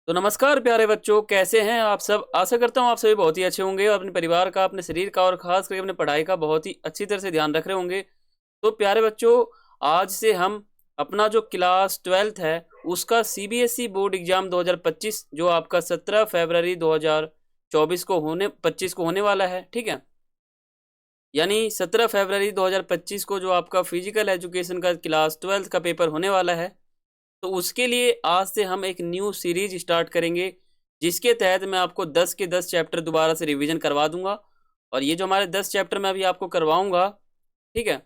तो नमस्कार प्यारे बच्चों, कैसे हैं आप सब। आशा करता हूँ आप सभी बहुत ही अच्छे होंगे और अपने परिवार का, अपने शरीर का और खास करके अपने पढ़ाई का बहुत ही अच्छी तरह से ध्यान रख रहे होंगे। तो प्यारे बच्चों, आज से हम अपना जो क्लास 12th है उसका सीबीएसई बोर्ड एग्जाम 2025 जो आपका 17 फरवरी 2024 को होने 25 को होने वाला है, ठीक है। यानी 17 फरवरी 2025 को जो आपका फिजिकल एजुकेशन का क्लास 12th का पेपर होने वाला है, तो उसके लिए आज से हम एक न्यू सीरीज स्टार्ट करेंगे, जिसके तहत मैं आपको 10 के 10 चैप्टर दोबारा से रिवीजन करवा दूंगा। और ये जो हमारे 10 चैप्टर मैं अभी आपको करवाऊंगा, ठीक है।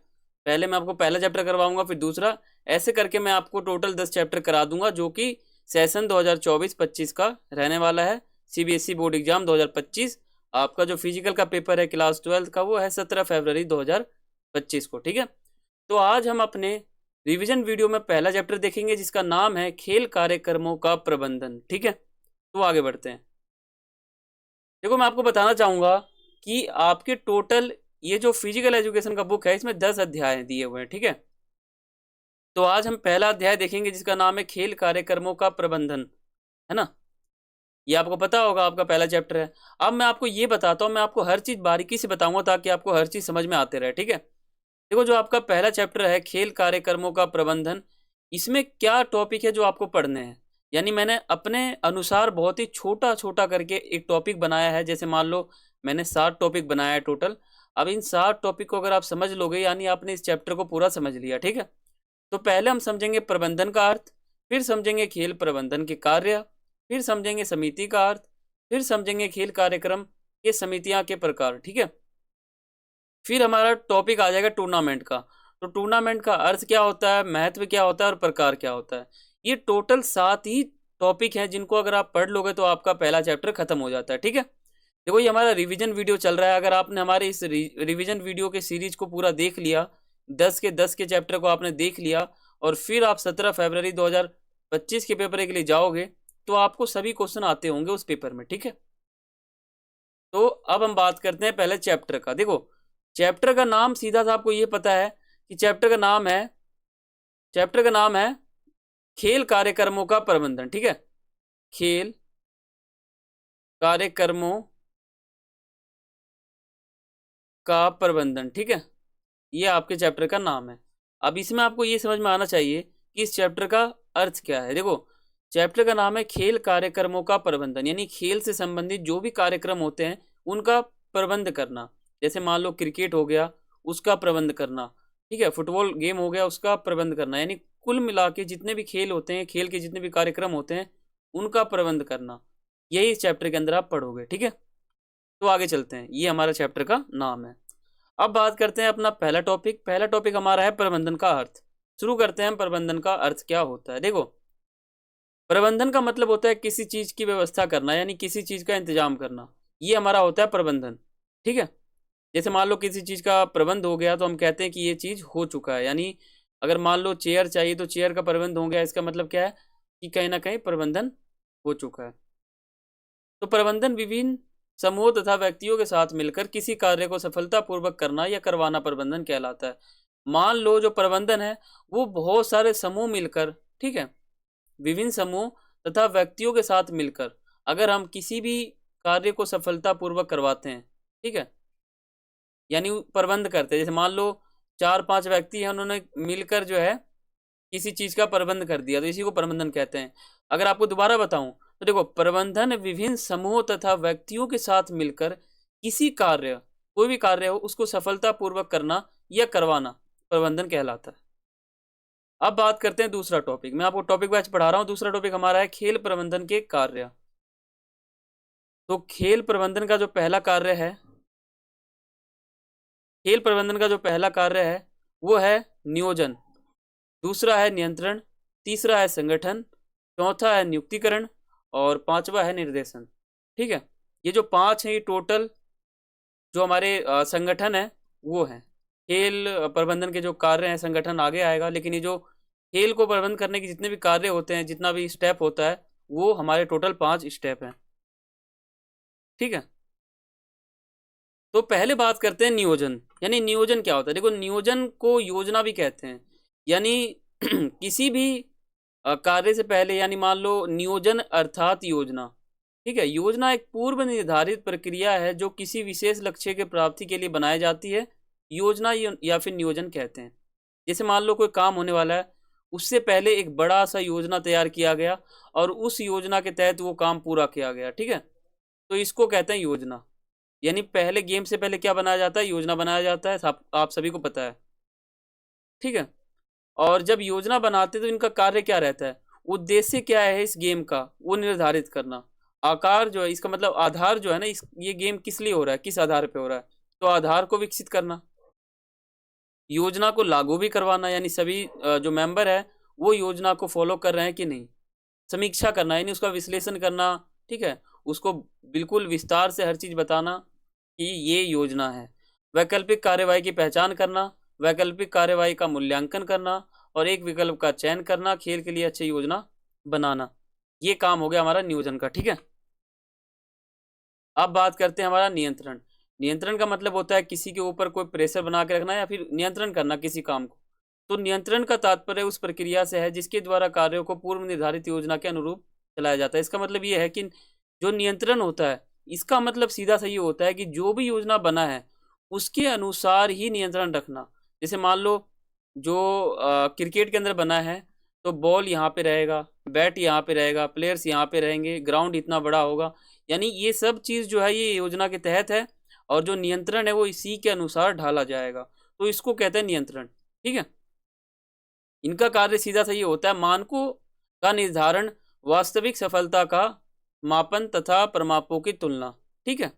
पहले मैं आपको पहला चैप्टर करवाऊंगा, फिर दूसरा, ऐसे करके मैं आपको टोटल 10 चैप्टर करा दूंगा, जो कि सेशन 2024-25 का रहने वाला है। सीबीएसई बोर्ड एग्जाम 2025 आपका जो फिजिकल का पेपर है क्लास 12th का, वो है 17 फरवरी 2025 को, ठीक है। तो आज हम अपने रिवीजन वीडियो में पहला चैप्टर देखेंगे, जिसका नाम है खेल कार्यक्रमों का प्रबंधन, ठीक है। तो आगे बढ़ते हैं। देखो, मैं आपको बताना चाहूंगा कि आपके टोटल ये जो फिजिकल एजुकेशन का बुक है, इसमें 10 अध्याय दिए हुए हैं, ठीक है। तो आज हम पहला अध्याय देखेंगे, जिसका नाम है खेल कार्यक्रमों का प्रबंधन, है ना। ये आपको पता होगा, आपका पहला चैप्टर है। अब मैं आपको ये बताता हूँ, मैं आपको हर चीज बारीकी से बताऊंगा ताकि आपको हर चीज समझ में आते रहे, ठीक है। देखो, जो आपका पहला चैप्टर है खेल कार्यक्रमों का प्रबंधन, इसमें क्या टॉपिक है जो आपको पढ़ने हैं। यानी मैंने अपने अनुसार बहुत ही छोटा छोटा करके एक टॉपिक बनाया है। जैसे मान लो मैंने 7 टॉपिक बनाया है टोटल। अब इन 7 टॉपिक को अगर आप समझ लोगे, यानी आपने इस चैप्टर को पूरा समझ लिया, ठीक है। तो पहले हम समझेंगे प्रबंधन का अर्थ, फिर समझेंगे खेल प्रबंधन के कार्य, फिर समझेंगे समिति का अर्थ, फिर समझेंगे खेल कार्यक्रम के समितियां के प्रकार, ठीक है। फिर हमारा टॉपिक आ जाएगा टूर्नामेंट का। तो टूर्नामेंट का अर्थ क्या होता है, महत्व क्या होता है और प्रकार क्या होता है। ये टोटल 7 ही टॉपिक हैं, जिनको अगर आप पढ़ लोगे तो आपका पहला चैप्टर खत्म हो जाता है, ठीक है। देखो, ये हमारा रिवीजन वीडियो चल रहा है। अगर आपने हमारे इस रिवीजन वीडियो के सीरीज को पूरा देख लिया, 10 के 10 के चैप्टर को आपने देख लिया, और फिर आप 17 फरवरी 2025 के पेपर के लिए जाओगे, तो आपको सभी क्वेश्चन आते होंगे उस पेपर में, ठीक है। तो अब हम बात करते हैं पहले चैप्टर का। देखो, चैप्टर का नाम सीधा सा आपको ये पता है कि चैप्टर का नाम है खेल कार्यक्रमों का प्रबंधन, ठीक है। खेल कार्यक्रमों का प्रबंधन, ठीक है। ये आपके चैप्टर का नाम है। अब इसमें आपको ये समझ में आना चाहिए कि इस चैप्टर का अर्थ क्या है। देखो, चैप्टर का नाम है खेल कार्यक्रमों का प्रबंधन, यानी खेल से संबंधित जो भी कार्यक्रम होते हैं उनका प्रबंध करना। जैसे मान लो क्रिकेट हो गया, उसका प्रबंध करना, ठीक है। फुटबॉल गेम हो गया, उसका प्रबंध करना। यानी कुल मिला के जितने भी खेल होते हैं, खेल के जितने भी कार्यक्रम होते हैं, उनका प्रबंध करना, यही इस चैप्टर के अंदर आप पढ़ोगे, ठीक है। तो आगे चलते हैं, ये हमारा चैप्टर का नाम है। अब बात करते हैं अपना पहला टॉपिक। पहला टॉपिक हमारा है प्रबंधन का अर्थ। शुरू करते हैं हम, प्रबंधन का अर्थ क्या होता है। देखो, प्रबंधन का मतलब होता है किसी चीज की व्यवस्था करना, यानी किसी चीज का इंतजाम करना। ये हमारा होता है प्रबंधन, ठीक है। जैसे मान लो किसी चीज का प्रबंध हो गया, तो हम कहते हैं कि ये चीज हो चुका है। यानी अगर मान लो चेयर चाहिए, तो चेयर का प्रबंध हो गया, इसका मतलब क्या है कि कहीं ना कहीं प्रबंधन हो चुका है। तो प्रबंधन विभिन्न समूहों तथा व्यक्तियों के साथ मिलकर किसी कार्य को सफलतापूर्वक करना या करवाना प्रबंधन कहलाता है। मान लो जो प्रबंधन है वो बहुत सारे समूह मिलकर, ठीक है, विभिन्न समूह तथा व्यक्तियों के साथ मिलकर अगर हम किसी भी कार्य को सफलतापूर्वक करवाते हैं, ठीक है, यानी प्रबंध करते हैं। जैसे मान लो 4-5 व्यक्ति हैं, उन्होंने मिलकर जो है किसी चीज का प्रबंध कर दिया, तो इसी को प्रबंधन कहते हैं। अगर आपको दोबारा बताऊं, तो देखो, प्रबंधन विभिन्न समूहों तथा व्यक्तियों के साथ मिलकर किसी कार्य, कोई भी कार्य हो, उसको सफलतापूर्वक करना या करवाना प्रबंधन कहलाता है। अब बात करते हैं दूसरा टॉपिक। मैं आपको टॉपिक वाइज पढ़ा रहा हूं। दूसरा टॉपिक हमारा है खेल प्रबंधन के कार्य। तो खेल प्रबंधन का जो पहला कार्य है, खेल प्रबंधन का जो पहला कार्य है वो है नियोजन, दूसरा है नियंत्रण, तीसरा है संगठन, चौथा है नियुक्तिकरण, और पांचवा है निर्देशन, ठीक है। ये जो 5 है, ये टोटल जो हमारे संगठन है वो है। खेल प्रबंधन के जो कार्य हैं, संगठन आगे आएगा, लेकिन ये जो खेल को प्रबंध करने के जितने भी कार्य होते हैं, जितना भी स्टेप होता है, वो हमारे टोटल 5 स्टेप हैं, ठीक है। तो पहले बात करते हैं नियोजन। यानी नियोजन क्या होता है। देखो, नियोजन को योजना भी कहते हैं। यानी किसी भी कार्य से पहले, यानी मान लो नियोजन अर्थात योजना, ठीक है। योजना एक पूर्व निर्धारित प्रक्रिया है जो किसी विशेष लक्ष्य के प्राप्ति के लिए बनाई जाती है। योजना या फिर नियोजन कहते हैं। जैसे मान लो कोई काम होने वाला है, उससे पहले एक बड़ा सा योजना तैयार किया गया और उस योजना के तहत वो काम पूरा किया गया, ठीक है। तो इसको कहते हैं योजना। यानी पहले गेम से पहले क्या बनाया जाता है? योजना बनाया जाता है, आप सभी को पता है, ठीक है। और जब योजना बनाते तो इनका कार्य क्या रहता है? उद्देश्य क्या है इस गेम का, वो निर्धारित करना। आकार जो है, इसका मतलब आधार जो है ना, ये गेम किस लिए हो रहा है, किस आधार पे हो रहा है, तो आधार को विकसित करना। योजना को लागू भी करवाना, यानी सभी जो मेंबर है वो योजना को फॉलो कर रहे हैं कि नहीं, समीक्षा करना, यानी उसका विश्लेषण करना, ठीक है। उसको बिल्कुल विस्तार से हर चीज बताना कि ये योजना है। वैकल्पिक कार्यवाही की पहचान करना, वैकल्पिक कार्यवाही का मूल्यांकन करना और एक विकल्प का चयन करना, खेल के लिए अच्छी योजना बनाना। ये काम हो गया हमारा नियोजन का, ठीक है। अब बात करते हैं हमारा नियंत्रण। नियंत्रण का मतलब होता है किसी के ऊपर कोई प्रेशर बना के रखना या फिर नियंत्रण करना किसी काम को। तो नियंत्रण का तात्पर्य उस प्रक्रिया से है जिसके द्वारा कार्यों को पूर्व निर्धारित योजना के अनुरूप चलाया जाता है। इसका मतलब ये है कि जो नियंत्रण होता है, इसका मतलब सीधा सा ये होता है कि जो भी योजना बना है उसके अनुसार ही नियंत्रण रखना। जैसे मान लो जो क्रिकेट के अंदर बना है, तो बॉल यहाँ पे रहेगा, बैट यहाँ पे रहेगा, प्लेयर्स यहाँ पे रहेंगे, ग्राउंड इतना बड़ा होगा, यानी ये सब चीज़ जो है ये योजना के तहत है और जो नियंत्रण है वो इसी के अनुसार ढाला जाएगा। तो इसको कहते हैं नियंत्रण, ठीक है। इनका कार्य सीधा सा ये होता है मानकों का निर्धारण, वास्तविक सफलता का मापन तथा प्रमापों की तुलना, ठीक है।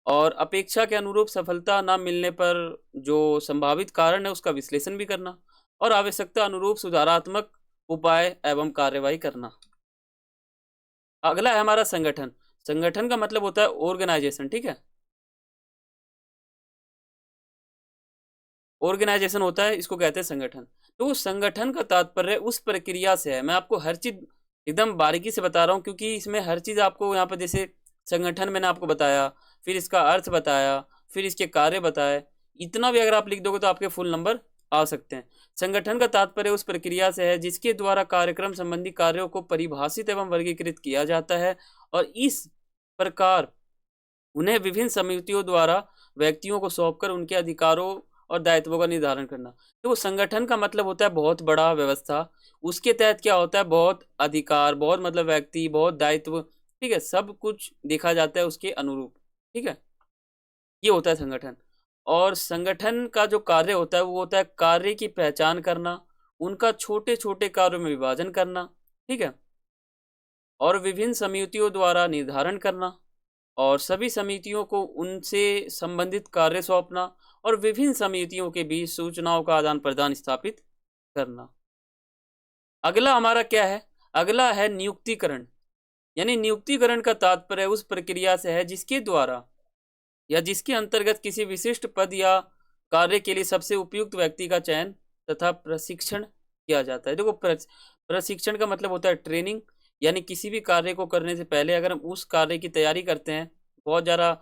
और अपेक्षा के अनुरूप सफलता ना मिलने पर जो संभावित कारण है उसका विश्लेषण भी करना और आवश्यकता अनुरूप सुधारात्मक उपाय एवं कार्यवाही करना। अगला है हमारा संगठन। संगठन का मतलब होता है ऑर्गेनाइजेशन, ठीक है। ऑर्गेनाइजेशन होता है, इसको कहते हैं संगठन। तो संगठन का तात्पर्य उस प्रक्रिया से है। मैं आपको हर चीज एकदम बारीकी से बता रहा हूँ क्योंकि इसमें हर चीज आपको यहाँ पर, जैसे संगठन मैंने आपको बताया, फिर इसका अर्थ बताया, फिर इसके कार्य बताए, इतना भी अगर आप लिख दोगे तो आपके फुल नंबर आ सकते हैं। संगठन का तात्पर्य उस प्रक्रिया से है जिसके द्वारा कार्यक्रम संबंधी कार्यों को परिभाषित एवं वर्गीकृत किया जाता है और इस प्रकार उन्हें विभिन्न समितियों द्वारा व्यक्तियों को सौंपकर उनके अधिकारों और दायित्वों का निर्धारण करना। तो संगठन का मतलब होता है बहुत बड़ा व्यवस्था, उसके तहत क्या होता है, बहुत अधिकार, बहुत मतलब व्यक्ति, बहुत दायित्व, ठीक है, सब कुछ देखा जाता है उसके अनुरूप, ठीक है। ये होता है संगठन। और संगठन का जो कार्य होता है वो होता है कार्य की पहचान करना, उनका छोटे छोटे कार्यों में विभाजन करना, ठीक है, और विभिन्न समितियों द्वारा निर्धारण करना और सभी समितियों को उनसे संबंधित कार्य सौंपना और विभिन्न समितियों के बीच सूचनाओं का आदान प्रदान स्थापित करना। अगला हमारा क्या है? अगला है नियुक्तिकरण। यानी नियुक्तिकरण का तात्पर्य उस प्रक्रिया से है जिसके द्वारा या जिसके अंतर्गत किसी विशिष्ट पद या कार्य के लिए सबसे उपयुक्त व्यक्ति का चयन तथा प्रशिक्षण किया जाता है। देखो प्रशिक्षण का मतलब होता है ट्रेनिंग, यानी किसी भी कार्य को करने से पहले अगर हम उस कार्य की तैयारी करते हैं, बहुत ज़्यादा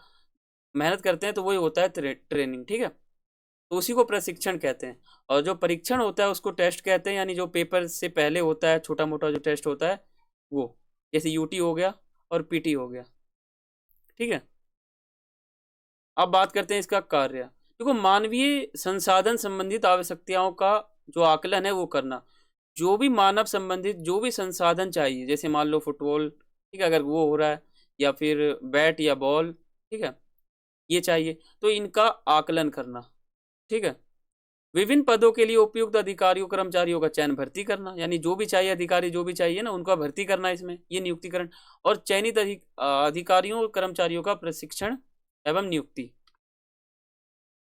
मेहनत करते हैं, तो वही होता है ट्रेनिंग, ठीक है। तो उसी को प्रशिक्षण कहते हैं। और जो परीक्षण होता है उसको टेस्ट कहते हैं, यानी जो पेपर से पहले होता है छोटा मोटा जो टेस्ट होता है वो, जैसे यूटी हो गया और पीटी हो गया, ठीक है। अब बात करते हैं इसका कार्य। देखो मानवीय संसाधन संबंधित आवश्यकताओं का जो आकलन है वो करना। जो भी मानव संबंधित जो भी संसाधन चाहिए, जैसे मान लो फुटबॉल, ठीक है, अगर वो हो रहा है, या फिर बैट या बॉल, ठीक है, ये चाहिए, तो इनका आकलन करना, ठीक है। विभिन्न पदों के लिए उपयुक्त अधिकारियों कर्मचारियों का चयन भर्ती करना, यानी जो भी चाहिए अधिकारी जो भी चाहिए ना उनका भर्ती करना, इसमें ये नियुक्तिकरण। और चयनित अधिकारियों और कर्मचारियों का प्रशिक्षण एवं नियुक्ति।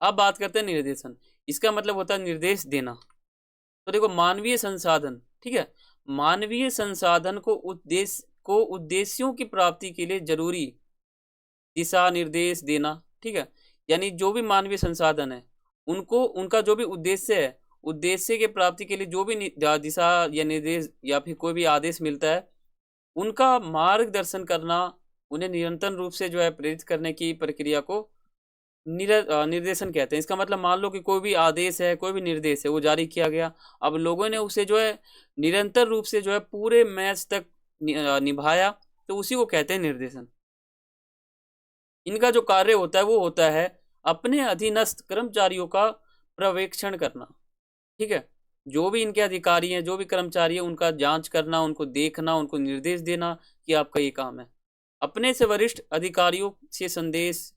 अब बात करते हैं निर्देशन। इसका मतलब होता है निर्देश देना। तो देखो मानवीय संसाधन, ठीक है, मानवीय संसाधन को उद्देश्यों की प्राप्ति के लिए जरूरी दिशा निर्देश देना, ठीक है। यानी जो भी मानवीय संसाधन है उनको उनका जो भी उद्देश्य है, उद्देश्य के प्राप्ति के लिए जो भी दिशा या निर्देश या फिर कोई भी आदेश मिलता है उनका मार्गदर्शन करना, उन्हें निरंतर रूप से जो है प्रेरित करने की प्रक्रिया को निर्देशन कहते हैं। इसका मतलब मान लो कि कोई भी आदेश है, कोई भी निर्देश है, वो जारी किया गया। अब लोगों ने उसे जो है निरंतर रूप से जो है पूरे मैच तक निभाया, तो उसी को कहते हैं निर्देशन। इनका जो कार्य होता है वो होता है अपने अधीनस्थ कर्मचारियों का पर्यवेक्षण करना। ठीक है, जो भी इनके अधिकारी हैं, जो भी कर्मचारी हैं, उनका जांच करना, उनको देखना, उनको निर्देश देना कि आपका ये काम है। अपने से वरिष्ठ अधिकारियों से संदेश,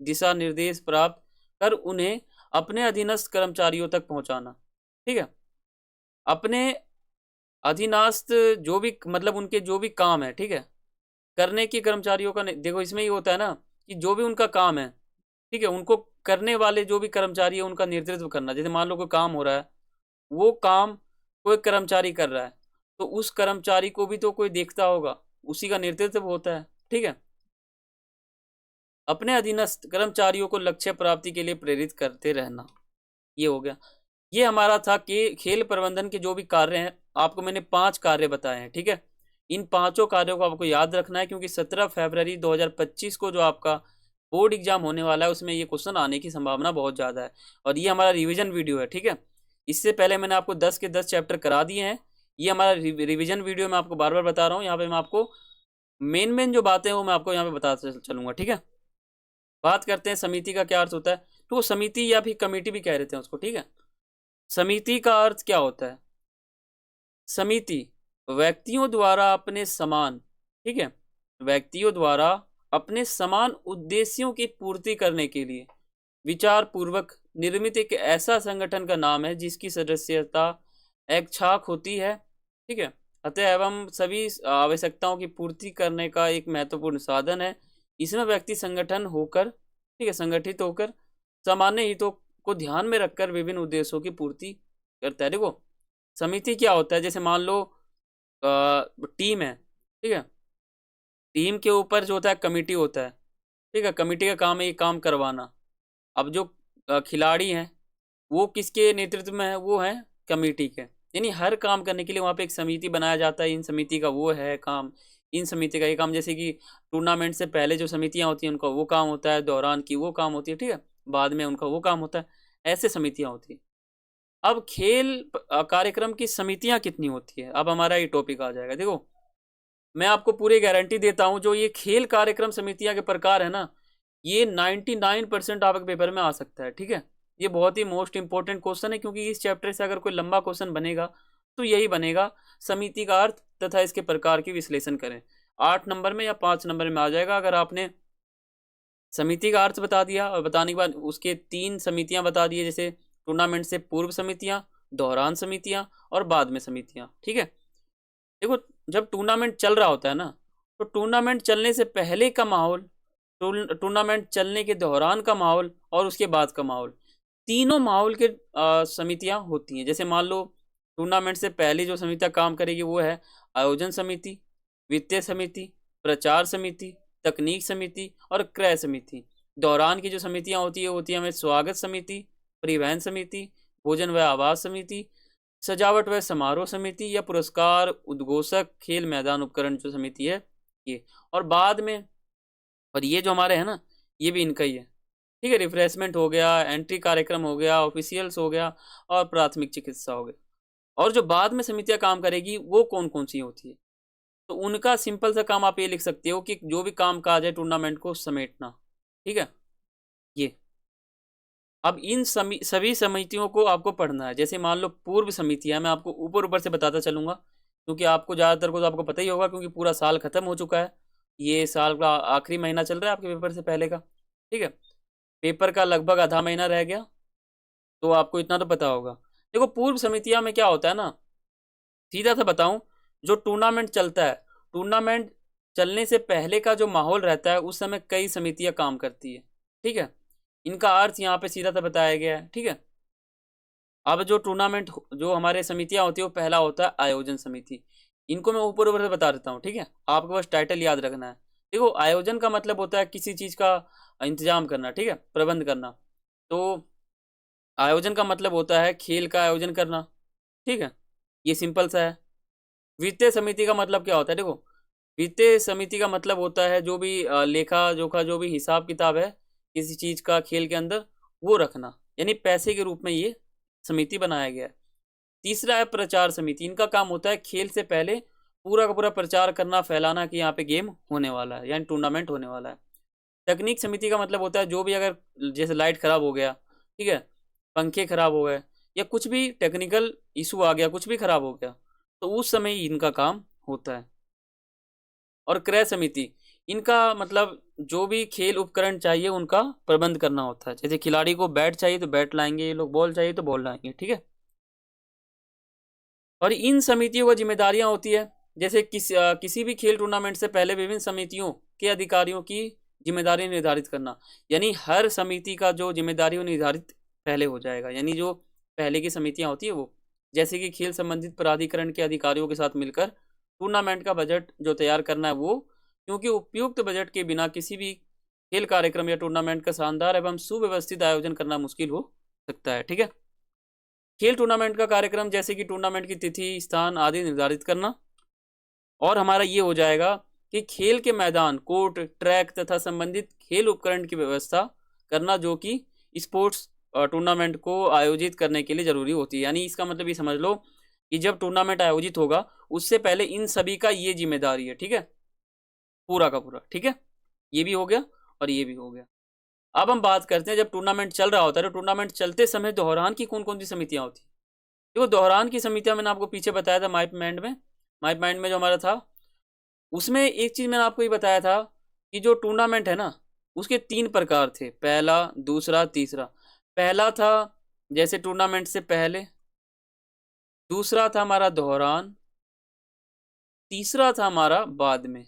दिशा निर्देश प्राप्त कर उन्हें अपने अधीनस्थ कर्मचारियों तक पहुंचाना। ठीक है, अपने अधीनस्थ जो भी मतलब उनके जो भी काम है, ठीक है, करने की कर्मचारियों का देखो इसमें ये होता है ना कि जो भी उनका काम है, ठीक है, उनको करने वाले जो भी कर्मचारी है उनका नेतृत्व करना। जैसे मान लो कोई काम हो रहा है, वो काम कोई कर्मचारी कर रहा है, तो उस कर्मचारी को भी तो कोई देखता होगा, उसी का नेतृत्व होता है। ठीक है, अपने अधीनस्थ कर्मचारियों को लक्ष्य प्राप्ति के लिए प्रेरित करते रहना, ये हो गया। ये हमारा था कि खेल प्रबंधन के जो भी कार्य हैं, आपको मैंने 5 कार्य बताए हैं। ठीक है, इन पांचों कार्यों को आपको याद रखना है, क्योंकि 17 फरवरी 2025 को जो आपका बोर्ड एग्जाम होने वाला है उसमें ये क्वेश्चन आने की संभावना बहुत ज़्यादा है। और ये हमारा रिवीजन वीडियो है। ठीक है, इससे पहले मैंने आपको 10 के 10 चैप्टर करा दिए हैं। ये हमारा रिवीजन वीडियो मैं आपको बार बार बता रहा हूँ। यहाँ पे मैं आपको मेन जो बातें हैं वो मैं आपको यहाँ पे बताता चलूंगा। ठीक है, बात करते हैं समिति का क्या अर्थ होता है। तो वो समिति या फिर कमेटी भी कह देते हैं उसको। ठीक है, समिति का अर्थ क्या होता है। समिति व्यक्तियों द्वारा अपने समान, ठीक है, व्यक्तियों द्वारा अपने समान उद्देश्यों की पूर्ति करने के लिए विचार पूर्वक निर्मित एक ऐसा संगठन का नाम है जिसकी सदस्यता ऐच्छिक होती है। ठीक है, अतः एवं सभी आवश्यकताओं की पूर्ति करने का एक महत्वपूर्ण साधन है। इसमें व्यक्ति संगठन होकर, ठीक है, संगठित होकर सामान्य हितों को ध्यान में रखकर विभिन्न उद्देश्यों की पूर्ति करता है। देखो समिति क्या होता है, जैसे मान लो टीम है, ठीक है, टीम के ऊपर जो होता है कमेटी होता है। ठीक है, कमेटी का काम है ये काम करवाना। अब जो खिलाड़ी हैं वो किसके नेतृत्व में है, वो है कमेटी के। यानी हर काम करने के लिए वहाँ पे एक समिति बनाया जाता है। इन समिति का वो है काम, इन समिति का ये काम। जैसे कि टूर्नामेंट से पहले जो समितियाँ होती हैं उनका वो काम होता है, दौरान की वो काम होती है, ठीक है, बाद में उनका वो काम होता है। ऐसे समितियाँ होती हैं। अब खेल कार्यक्रम की समितियाँ कितनी होती है, अब हमारा ये टॉपिक आ जाएगा। देखो मैं आपको पूरी गारंटी देता हूँ, जो ये खेल कार्यक्रम समितियाँ के प्रकार है ना, ये 99% आपके पेपर में आ सकता है। ठीक है, ये बहुत ही मोस्ट इंपॉर्टेंट क्वेश्चन है, क्योंकि इस चैप्टर से अगर कोई लंबा क्वेश्चन बनेगा तो यही बनेगा, समिति का अर्थ तथा इसके प्रकार की विश्लेषण करें। 8 नंबर में या 5 नंबर में आ जाएगा अगर आपने समिति का अर्थ बता दिया और बताने के बाद उसके 3 समितियां बता दिए, जैसे टूर्नामेंट से पूर्व समितियां, दौरान समितियां और बाद में समितियां। ठीक है, देखो जब टूर्नामेंट चल रहा होता है ना, तो टूर्नामेंट चलने से पहले का माहौल, टूर्नामेंट चलने के दौरान का माहौल और उसके बाद का माहौल, तीनों माहौल के समितियां होती हैं। जैसे मान लो टूर्नामेंट से पहले जो समितियां काम करेगी वो है आयोजन समिति, वित्तीय समिति, प्रचार समिति, तकनीक समिति और क्रय समिति। दौरान की जो समितियां होती है हमें स्वागत समिति, परिवहन समिति, भोजन व आवास समिति, सजावट व समारोह समिति या पुरस्कार उद्घोषक खेल मैदान उपकरण जो समिति है ये। और बाद में, और ये जो हमारे है ना, ये भी इनका ही है। ठीक है, रिफ्रेशमेंट हो गया, एंट्री कार्यक्रम हो गया, ऑफिशियल्स हो गया और प्राथमिक चिकित्सा हो गया। और जो बाद में समितियां काम करेगी वो कौन कौन सी होती है, तो उनका सिंपल सा काम आप ये लिख सकते हो कि जो भी काम काज है टूर्नामेंट को समेटना। ठीक है, ये अब इन सभी समितियों को आपको पढ़ना है। जैसे मान लो पूर्व समितियां, मैं आपको ऊपर ऊपर से बताता चलूंगा, क्योंकि आपको ज़्यादातर को तो आपको पता ही होगा, क्योंकि पूरा साल खत्म हो चुका है। ये साल का आखिरी महीना चल रहा है आपके पेपर से पहले का। ठीक है, पेपर का लगभग आधा महीना रह गया, तो आपको इतना तो पता होगा। देखो पूर्व समितियां में क्या होता है ना, सीधा सा बताऊं, जो टूर्नामेंट चलता है, टूर्नामेंट चलने से पहले का जो माहौल रहता है उस समय कई समितियां काम करती है। ठीक है, इनका अर्थ यहाँ पे सीधा सा बताया गया है। ठीक है, अब जो टूर्नामेंट जो हमारे समितियां होती है वो पहला होता है आयोजन समिति। इनको मैं ऊपर ऊपर से बता देता हूँ। ठीक है, आपको बस टाइटल याद रखना है। देखो आयोजन का मतलब होता है किसी चीज़ का इंतजाम करना, ठीक है, प्रबंध करना। तो आयोजन का मतलब होता है खेल का आयोजन करना। ठीक है, ये सिंपल सा है। वित्तीय समिति का मतलब क्या होता है, देखो वित्तीय समिति का मतलब होता है जो भी लेखा जोखा जो भी हिसाब किताब है किसी चीज का खेल के अंदर, वो रखना, यानी पैसे के रूप में ये समिति बनाया गया है। तीसरा है प्रचार समिति। इनका काम होता है खेल से पहले पूरा का पूरा प्रचार करना, फैलाना कि यहाँ पे गेम होने वाला है, यानी टूर्नामेंट होने वाला है। तकनीक समिति का मतलब होता है जो भी, अगर जैसे लाइट खराब हो गया, ठीक है, पंखे खराब हो गए, या कुछ भी टेक्निकल इशू आ गया, कुछ भी खराब हो गया, तो उस समय ही इनका काम होता है। और क्रय समिति, इनका मतलब जो भी खेल उपकरण चाहिए उनका प्रबंध करना होता है। जैसे खिलाड़ी को बैट चाहिए तो बैट लाएंगे ये लोग, बॉल चाहिए तो बॉल लाएंगे, ठीक है। और इन समितियों की जिम्मेदारियां होती है, जैसे किसी भी खेल टूर्नामेंट से पहले विभिन्न समितियों के अधिकारियों की जिम्मेदारी निर्धारित करना, यानी हर समिति का जो जिम्मेदारी वो निर्धारित पहले हो जाएगा। यानी जो पहले की समितियां होती है वो, जैसे कि खेल संबंधित प्राधिकरण के अधिकारियों के साथ मिलकर टूर्नामेंट का बजट जो तैयार करना है वो, क्योंकि उपयुक्त बजट के बिना किसी भी खेल कार्यक्रम या टूर्नामेंट का शानदार एवं सुव्यवस्थित आयोजन करना मुश्किल हो सकता है, ठीक है। खेल टूर्नामेंट का कार्यक्रम जैसे कि टूर्नामेंट की तिथि, स्थान आदि निर्धारित करना। और हमारा ये हो जाएगा कि खेल के मैदान, कोर्ट, ट्रैक तथा संबंधित खेल उपकरण की व्यवस्था करना, जो कि स्पोर्ट्स टूर्नामेंट को आयोजित करने के लिए जरूरी होती है। यानी इसका मतलब ये समझ लो कि जब टूर्नामेंट आयोजित होगा उससे पहले इन सभी का ये जिम्मेदारी है, ठीक है, पूरा का पूरा, ठीक है। ये भी हो गया और ये भी हो गया। अब हम बात करते हैं जब टूर्नामेंट चल रहा होता है तो टूर्नामेंट चलते समय दोहरान की कौन कौन सी समितियां होती हैं। देखो दोहरान की समितियां मैंने आपको पीछे बताया था माइप माइंड में जो हमारा था, उसमें एक चीज मैंने आपको ये बताया था कि जो टूर्नामेंट है ना उसके 3 प्रकार थे, पहला, दूसरा, तीसरा। पहला था जैसे टूर्नामेंट से पहले, दूसरा था हमारा दोहरान, तीसरा था हमारा बाद में।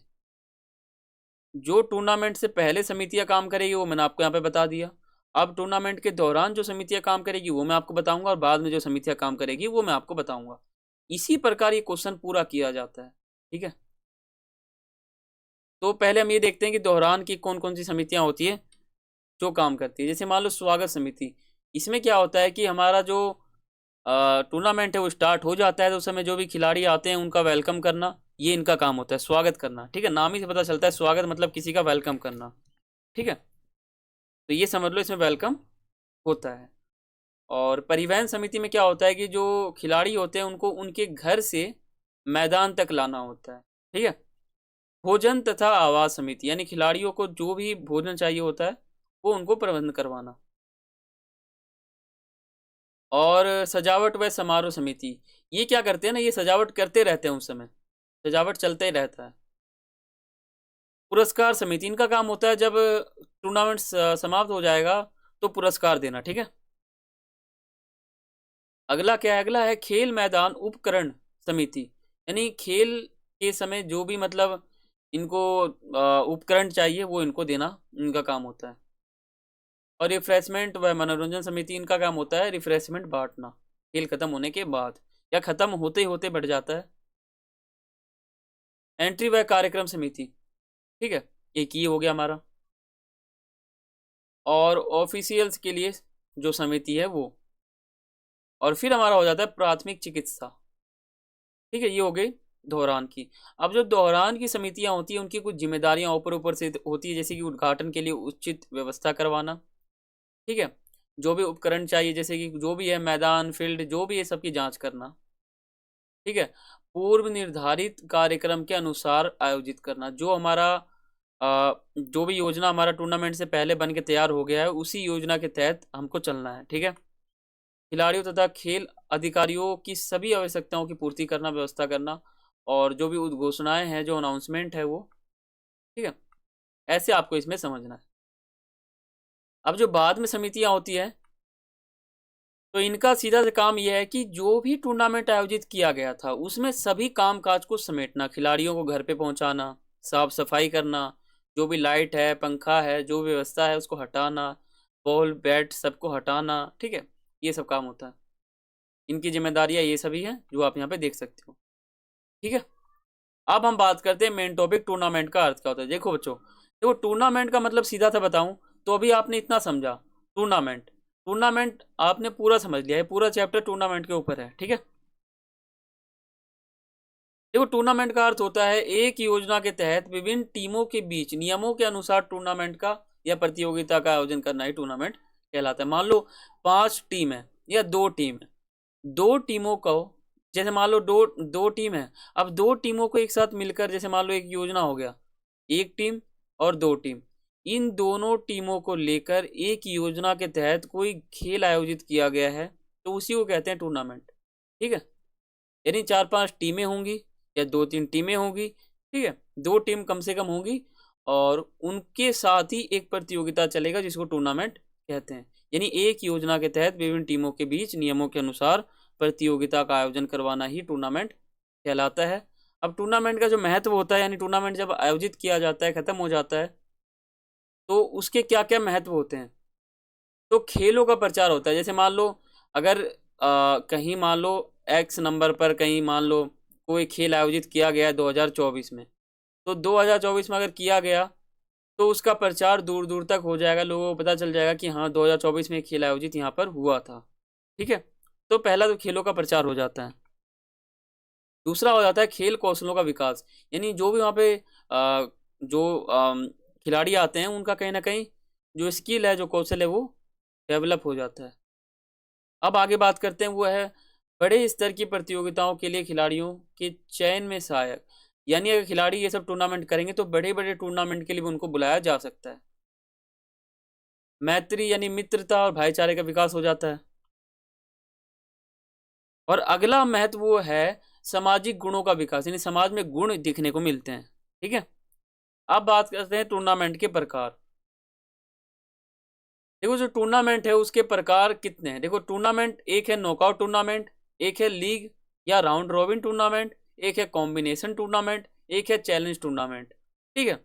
जो टूर्नामेंट से पहले समितियां काम करेगी वो मैंने आपको यहाँ पे बता दिया। अब टूर्नामेंट के दौरान जो समितियां काम करेगी वो मैं आपको बताऊंगा, और बाद में जो समितियां काम करेगी वो मैं आपको बताऊंगा। इसी प्रकार ये क्वेश्चन पूरा किया जाता है, ठीक है। तो पहले हम ये देखते हैं कि दोहरान की कौन कौन सी समितियां होती है जो काम करती है। जैसे मान लो स्वागत समिति, इसमें क्या होता है कि हमारा जो टूर्नामेंट है वो स्टार्ट हो जाता है तो उस समय जो भी खिलाड़ी आते हैं उनका वेलकम करना, ये इनका काम होता है, स्वागत करना, ठीक है। नाम ही से पता चलता है स्वागत मतलब किसी का वेलकम करना, ठीक है। तो ये समझ लो इसमें वेलकम होता है। और परिवहन समिति में क्या होता है कि जो खिलाड़ी होते हैं उनको उनके घर से मैदान तक लाना होता है, ठीक है। भोजन तथा आवास समिति, यानी खिलाड़ियों को जो भी भोजन चाहिए होता है वो उनको प्रबंध करवाना। और सजावट व समारोह समिति, ये क्या करते हैं ना, ये सजावट करते रहते हैं, उस समय सजावट चलते ही रहता है। पुरस्कार समिति, इनका काम होता है जब टूर्नामेंट समाप्त हो जाएगा तो पुरस्कार देना, ठीक है। अगला क्या है, अगला है खेल मैदान उपकरण समिति, यानी खेल के समय जो भी मतलब इनको उपकरण चाहिए वो इनको देना, इनका काम होता है। और रिफ्रेशमेंट व मनोरंजन समिति, इनका काम होता है रिफ्रेशमेंट बांटना खेल खत्म होने के बाद, या खत्म होते होते बढ़ जाता है। एंट्री व कार्यक्रम समिति, ठीक है, एक ये हो गया हमारा। और ऑफिशियल्स के लिए जो समिति है वो, और फिर हमारा हो जाता है प्राथमिक चिकित्सा, ठीक है, ये हो गई दोहरान की। अब जो दोहरान की समितियां होती है उनकी कुछ जिम्मेदारियां ऊपर ऊपर से होती है, जैसे कि उद्घाटन के लिए उचित व्यवस्था करवाना, ठीक है। जो भी उपकरण चाहिए जैसे कि जो भी है मैदान, फील्ड, जो भी है सबकी जांच करना, ठीक है। पूर्व निर्धारित कार्यक्रम के अनुसार आयोजित करना, जो हमारा जो भी योजना हमारा टूर्नामेंट से पहले बन के तैयार हो गया है उसी योजना के तहत हमको चलना है, ठीक है। खिलाड़ियों तथा खेल अधिकारियों की सभी आवश्यकताओं की पूर्ति करना, व्यवस्था करना, और जो भी उद्घोषणाएं हैं, जो अनाउंसमेंट है वो, ठीक है, ऐसे आपको इसमें समझना है। अब जो बाद में समितियां होती है तो इनका सीधा सा काम यह है कि जो भी टूर्नामेंट आयोजित किया गया था उसमें सभी कामकाज को समेटना, खिलाड़ियों को घर पे पहुंचाना, साफ सफाई करना, जो भी लाइट है, पंखा है, जो व्यवस्था है उसको हटाना, बॉल बैट सबको हटाना, ठीक है, ये सब काम होता है। इनकी जिम्मेदारियां ये सभी हैं जो आप यहाँ पे देख सकते हो, ठीक है। अब हम बात करते हैं मेन टॉपिक, टूर्नामेंट का अर्थ क्या होता है। देखो बच्चों, देखो टूर्नामेंट का मतलब सीधा सा बताऊं तो अभी आपने इतना समझा, टूर्नामेंट, टूर्नामेंट आपने पूरा समझ लिया है, पूरा चैप्टर टूर्नामेंट के ऊपर है, ठीक है। देखो टूर्नामेंट का अर्थ होता है एक योजना के तहत विभिन्न टीमों के बीच नियमों के अनुसार टूर्नामेंट का या प्रतियोगिता का आयोजन करना ही टूर्नामेंट कहलाता है। मान लो 5 टीम है या 2 टीम है, 2 टीमों को, जैसे मान लो दो टीम है, अब 2 टीमों को एक साथ मिलकर, जैसे मान लो एक योजना हो गया, 1 टीम और 2 टीम, इन दोनों टीमों को लेकर एक योजना के तहत कोई खेल आयोजित किया गया है तो उसी को कहते हैं टूर्नामेंट। ठीक है, यानी 4-5 टीमें होंगी या 2-3 टीमें होंगी, ठीक है, 2 टीम कम से कम होंगी और उनके साथ ही एक प्रतियोगिता चलेगा जिसको टूर्नामेंट कहते हैं। यानी एक योजना के तहत विभिन्न टीमों के बीच नियमों के अनुसार प्रतियोगिता का आयोजन करवाना ही टूर्नामेंट कहलाता है। अब टूर्नामेंट का जो महत्व होता है, यानी टूर्नामेंट जब आयोजित किया जाता है, खत्म हो जाता है, तो उसके क्या क्या महत्व होते हैं। तो खेलों का प्रचार होता है। जैसे मान लो अगर कहीं मान लो एक्स नंबर पर कहीं मान लो कोई खेल आयोजित किया गया है 2024 में, तो 2024 में अगर किया गया तो उसका प्रचार दूर दूर तक हो जाएगा, लोगों को पता चल जाएगा कि हाँ 2024 में खेल आयोजित यहाँ पर हुआ था। ठीक है, तो पहला तो खेलों का प्रचार हो जाता है। दूसरा हो जाता है खेल कौशलों का विकास, यानी जो भी वहाँ पे जो खिलाड़ी आते हैं उनका कहीं ना कहीं जो स्किल है, जो कौशल है, वो डेवलप हो जाता है। अब आगे बात करते हैं, वो है बड़े स्तर की प्रतियोगिताओं के लिए खिलाड़ियों के चयन में सहायक, यानी अगर खिलाड़ी ये सब टूर्नामेंट करेंगे तो बड़े बड़े टूर्नामेंट के लिए भी उनको बुलाया जा सकता है। मैत्री यानी मित्रता और भाईचारे का विकास हो जाता है। और अगला महत्व वो है सामाजिक गुणों का विकास, यानी समाज में गुण दिखने को मिलते हैं। ठीक है, अब बात करते हैं टूर्नामेंट के प्रकार। देखो जो टूर्नामेंट है उसके प्रकार कितने हैं। देखो टूर्नामेंट, एक है नॉकआउट टूर्नामेंट, एक है लीग या राउंड रॉबिन टूर्नामेंट, एक है कॉम्बिनेशन टूर्नामेंट, एक है चैलेंज टूर्नामेंट। ठीक है,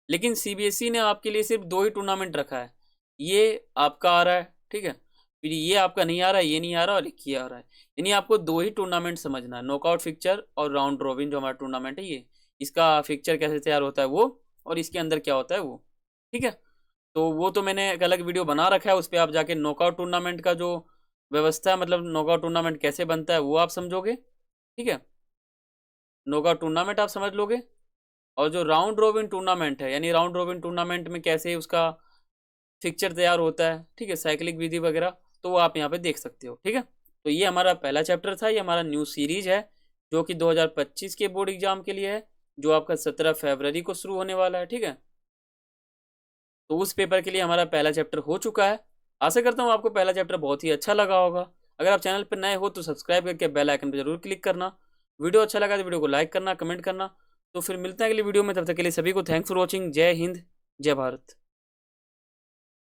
लेकिन सीबीएसई ने आपके लिए सिर्फ 2 ही टूर्नामेंट रखा है। ये आपका आ रहा है, ठीक है, फिर ये आपका नहीं आ रहा है, ये नहीं आ रहा और ये आ रहा है। यानी आपको 2 ही टूर्नामेंट समझना है, नॉकआउट फिक्चर और राउंड रॉबिन जो हमारा टूर्नामेंट है ये, इसका फिक्चर कैसे तैयार होता है वो, और इसके अंदर क्या होता है वो। ठीक है, तो वो तो मैंने एक अलग वीडियो बना रखा है, उस पर आप जाके नॉकआउट टूर्नामेंट का जो व्यवस्था है, मतलब नॉकआउट टूर्नामेंट कैसे बनता है वो आप समझोगे। ठीक है, नॉकआउट टूर्नामेंट आप समझ लोगे, और जो राउंड रोबिन टूर्नामेंट है, यानी राउंड रोबिन टूर्नामेंट में कैसे उसका फिक्चर तैयार होता है, ठीक है, साइक्लिक विधि वगैरह, तो वो आप यहाँ पे देख सकते हो। ठीक है, तो ये हमारा पहला चैप्टर था, ये हमारा न्यू सीरीज है जो कि 2025 के बोर्ड एग्जाम के लिए है, जो आपका 17 फरवरी को शुरू होने वाला है। ठीक है, तो उस पेपर के लिए हमारा पहला चैप्टर हो चुका है। आशा करता हूँ आपको पहला चैप्टर बहुत ही अच्छा लगा होगा। अगर आप चैनल पर नए हो तो सब्सक्राइब करके बेल आइकन पर जरूर क्लिक करना। वीडियो अच्छा लगा तो वीडियो को लाइक करना, कमेंट करना। तो फिर मिलते हैं अगली वीडियो में, तब तक के लिए सभी को थैंक्स फॉर वॉचिंग। जय हिंद, जय भारत।